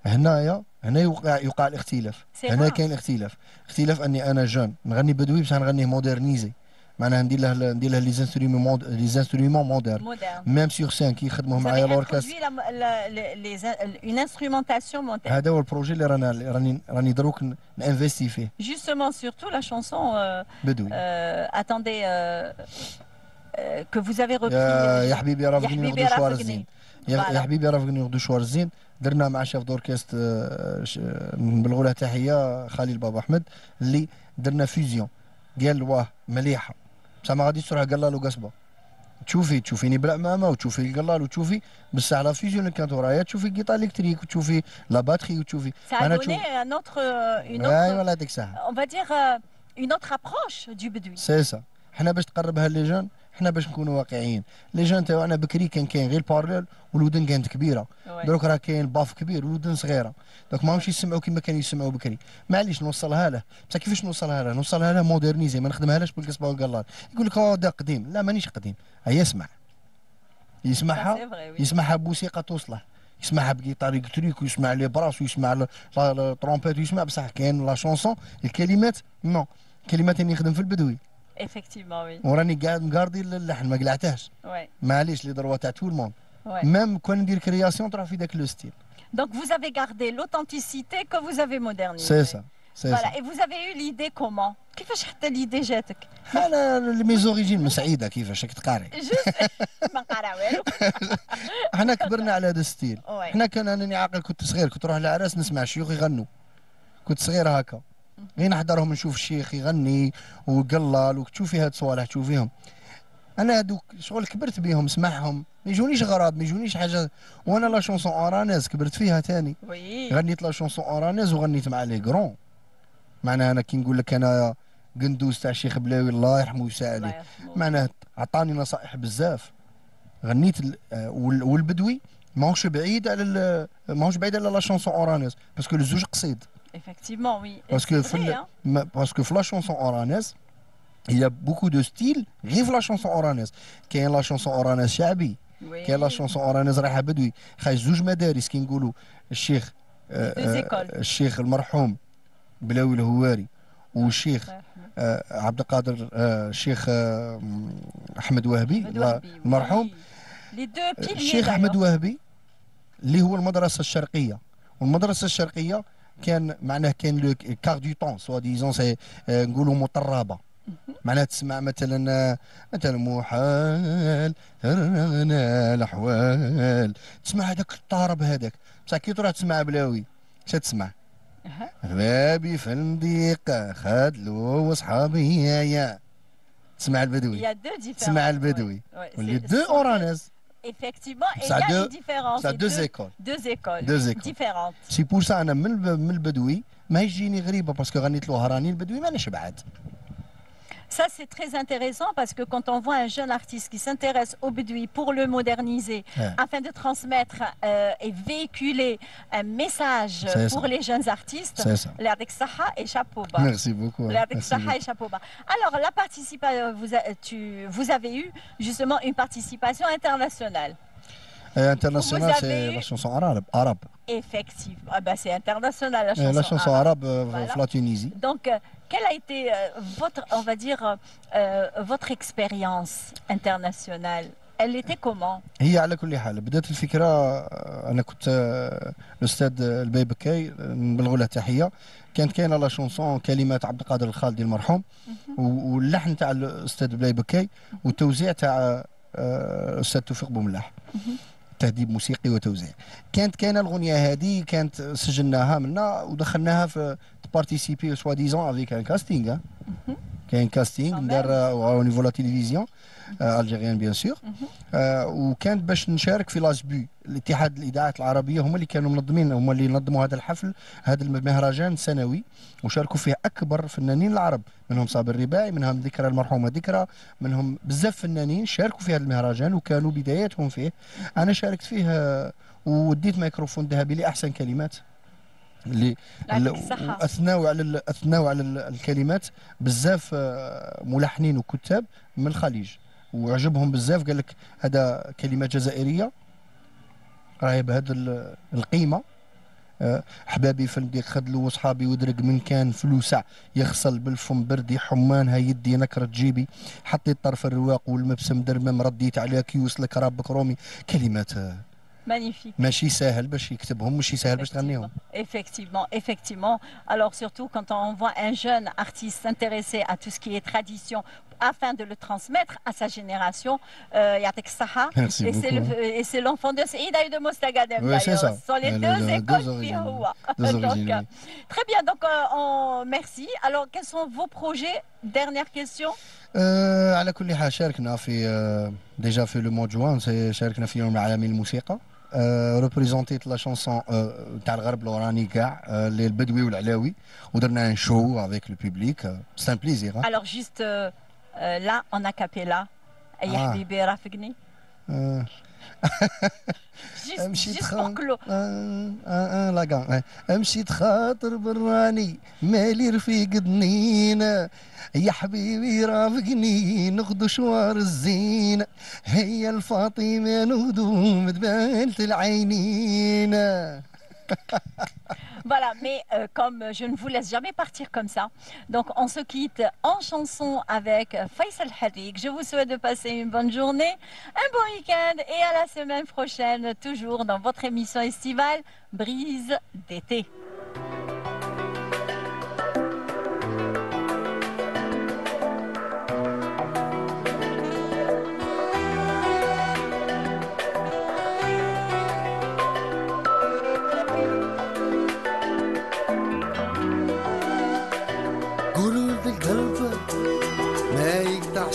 هنا يوقع الاختلاف C'est هنا rare. كاين اختلاف اني انا جان نغني بدوي بصح نغنيه مودرنيزي معناها ندير له لي انسترومون مودرن Moderne. ميم سيغ سان كي يخدموا Vous معايا avez لوركاستر introduit une instrumentation moderne. هذا هو البروجي اللي راني دروك نانفيستي فيه Justement, surtout la chanson, بدوي attendez, que vous avez repris. يا حبيبي رافقني حبيبي غدو شوار رافقني. الزين Voilà. يا حبيبي رافقني غدو شوار الزين درنا مع شيف دوركاست نبلغوا له تحيه خالي البابا احمد اللي درنا فيزيون قال واه مليحه بصح ما غاديش تروح قلال وقصبه تشوفيني بالعمامه وتشوفي القلال وتشوفي بصح لا فيزيون اللي كانت ورايا تشوفي الجيتار الكتريك وتشوفي لا باتري وتشوفي Ça a أنا donné une اي autre, ولا هذيك الساعه on va dire, une autre approche du bedoui. سي سا حنا باش تقربها لي جون حنا باش نكونوا واقعيين لي جون تاعنا بكري كاين غير بارلل والودن كانت كبيره Ouais. دروك راه كاين باف كبير والودن صغيره دوك ماهمش يسمعوا كيما كانوا يسمعوا بكري معليش نوصلها له بصح كيفاش نوصلها له مودرنيزي ما نخدمهاش بالقصبه والقلال يقول لك دا قديم لا مانيش قديم يسمع Ça, يسمعها c'est vrai, oui. يسمعها بوسيقى توصله يسمعها بجيتار الكتريك ويسمع لي براس ويسمع الترومبيت ويسمع بصح كاين لا شونسون الكلمات نو الكلمات اللي نخدم في البدوي Effectivement, oui. وراني قاعد مقاردي اللحن ما قلعتهاش Ouais. معليش لي دروا تاع تو الموند Ouais. ميم كون ندير كرياسيون تروح في ذاك لو ستيل Donc vous avez gardé l'authenticité que vous avez modernisée. سي سا سي Voilà. سا Et vous avez eu l'idée comment? كيفاش حتى l'idée جاتك؟ انا مي زوريجين من سعيده كيفاش راك تقاري Juste ما نقرا والو. حنا كبرنا على هذا الستيل Ouais. حنا كان انني عاقل كنت صغير كنت نروح للعراس نسمع شيوخ يغنوا كنت صغير هكا غير نحضرهم نشوف الشيخ يغني ويقلل وتشوفي هاد الصوالح تشوفيهم. انا هادوك شغل كبرت بيهم سمعهم، ما يجونيش غراب، ما يجونيش حاجه. وانا لا شونسون اورانيز كبرت فيها ثاني، غنيت لا شونسون اورانيز وغنيت مع لي كرون. معناها انا كي نقول لك انا قندوز تاع الشيخ بلاوي الله يرحمه ويسع عليه، معناها عطاني نصائح بزاف. غنيت والبدوي ماهوش بعيد على ماهوش بعيد على لا شونسون اورانيز، باسكو الزوج قصيد. Effectivement, oui. باسكو في لا شونسون اورانيز il y a beaucoup de styles غير في لا شونسون اورانيز. كاين لا شونسون اورانيز شعبي، كاين لا شونسون اورانيز رايحه بدوي. خايج زوج مدارس كي نقولوا الشيخ الشيخ المرحوم بلاوي الهواري والشيخ عبد القادر الشيخ احمد وهبي المرحوم. الشيخ احمد وهبي اللي هو المدرسه الشرقيه، والمدرسه الشرقيه كان معناه كان لو كار دو طون سوا ديزون سي نقولوا مطربه. معناها تسمع مثلا محال الاحوال، تسمع هذاك الطرب هذاك بصح كي تروح تسمع بلاوي اش تسمع؟ بابي في المضيق خادلو وصحابي يا تسمع البدوي، تسمع البدوي واللي دو اورانيز. Effectivement, il y a une différence. C'est deux écoles. Deux écoles différentes. C'est pour ça أنا من البدوي ما يجيني غريبة، باسكو غنيت له هراني البدوي مانيش بعد. Ça, c'est très intéressant parce que quand on voit un jeune artiste qui s'intéresse au Bedoui pour le moderniser, afin de transmettre et véhiculer un message pour les jeunes artistes, l'Ardek Saha et chapeau bas. Merci beaucoup. L'Ardek Saha et chapeau bas. Alors, la participation, vous avez eu justement une participation internationale. International, c'est la chanson arabe. Effectivement. Ah ben, c'est international la chanson arabe. La chanson arabe voilà. La Tunisie. Donc, quelle a été votre, on va dire, votre expérience internationale? Elle était comment؟ هي على كل حال بدات الفكره، انا كنت الاستاذ البيبكاي نبلغوا له تحيه. كانت كاينه لا شونسون كلمات عبد القادر الخالدي المرحوم واللحن تاع الاستاذ البيبكاي والتوزيع تاع الاستاذ توفيق بوملاح، تهذيب موسيقي وتوزيع. كانت كاينه الاغنيه هذه كانت سجلناها منا ودخلناها في بارتيسيبي سوا ديزون افيك ان كاستينغ. كاين كاستينغ دار او نيفو لا تيليفزيون الجيريان بيان سور. وكانت باش نشارك في لاسبي الاتحاد الاذاعات العربيه، هما اللي كانوا منظمين، هما اللي نظموا هذا الحفل، هذا المهرجان السنوي، وشاركوا فيه اكبر فنانين العرب، منهم صابر الرباعي، منهم ذكرى المرحومه ذكرى، منهم بزاف فنانين شاركوا في هذا المهرجان وكانوا بداياتهم فيه. انا شاركت فيه وديت ميكروفون ذهبي لاحسن كلمات اللي اثناوا على الكلمات بزاف ملحنين وكتاب من الخليج، وعجبهم بزاف. قال لك هذا كلمات جزائريه راهي بهذا القيمه. احبابي في المضيق خدلو وصحابي ودرق من كان فلوسع يغسل بالفم بردي حمانها يدي نكره جيبي حطيت طرف الرواق والمبسم درمم رديت عليك يوصلك ربك رومي. كلمات magnifique. ماشي ساهل باش يكتبهم، ماشي ساهل باش تغنيهم. Effectivement, effectivement. Alors surtout quand on voit un jeune artiste s'intéresser à tout ce qui est tradition afin de le transmettre à sa génération, Yatek Saha, et c'est l'enfant de Saïda et de Mostagadem. Oui, c'est ça. Ce sont les deux écoles Fihoua. Très bien, donc merci. Alors quels sont vos projets? Dernière question. على كل حال شاركنا في ديجا في لو مو جوان، شاركنا في يوم العالمي للموسيقى. ريبريزونتيت لا شونسون تاع الغرب الاوراني كاع للبدوي والعلاوي ودرنا ان شو افيك لو بوبليك. سي ان بليزير. Alors juste là en acapella يا حبيبي رافقني. امشي امشي تخاطر براني مالي رفيق دنينا يا حبيبي رافقني ناخذ شوار الزينه هي الفاطمه نهدوم دبالت العينين. Voilà, mais comme je ne vous laisse jamais partir comme ça, donc on se quitte en chanson avec Faisal Hadik. Je vous souhaite de passer une bonne journée, un bon week-end et à la semaine prochaine, toujours dans votre émission estivale Brise d'été.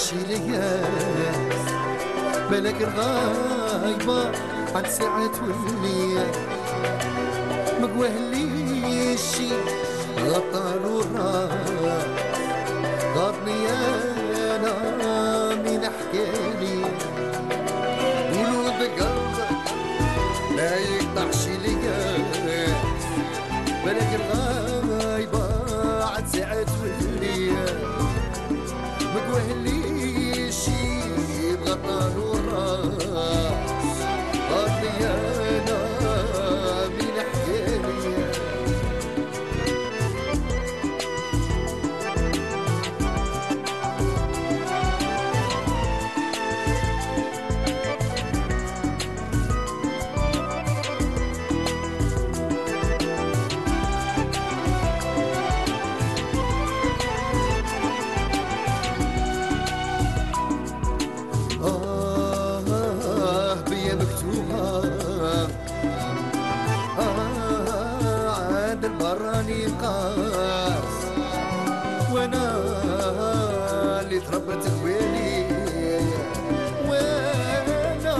يقطعش لياس بالك الغايبة عن ساعة والليل مقوهليش شي غطالو الراس غاضني انا من حكالي ولود قلبك ما يقطعش لياس بالك الغايبة عن ساعة والليل مقوهليش شي بغطالو الراس غاضني انا من حكالي بيا مكتوبة عاد المراني قاس وانا اللي تربت بوالي وانا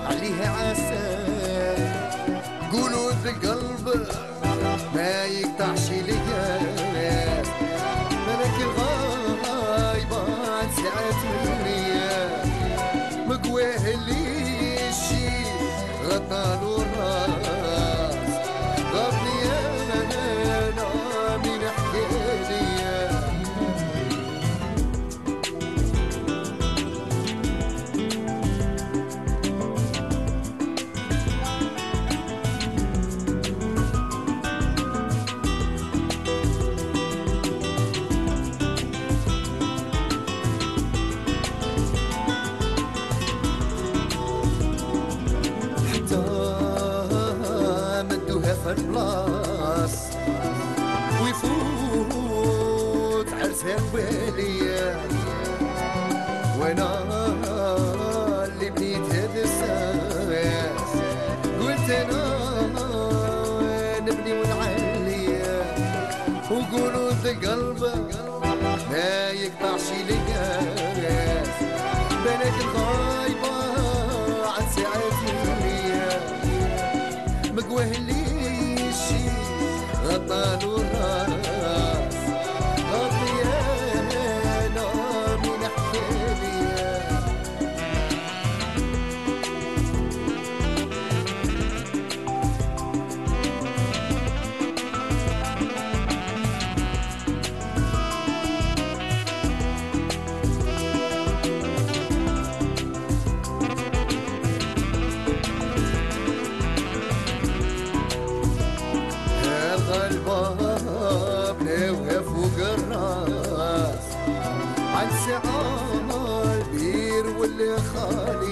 عليها عسى قولوا القلب ما يقطعش ليا ملك الغايبة عن ساعات الليل مقواه اللي شي غطالو الراس غابني انا من حكالي مدوها في البلاص ويفوت عرسها بوالي وانا اللي بنيت هذا الساس قلت انا نبني ونعلي وقولوا القلب ما يقطعش ليا بالك الغايبة عن ساعات الليل مقوهليش غطالو الراس غطي انا من حكالي الغلبة بناوها فوق الراس عن ساعة البير واللي خالي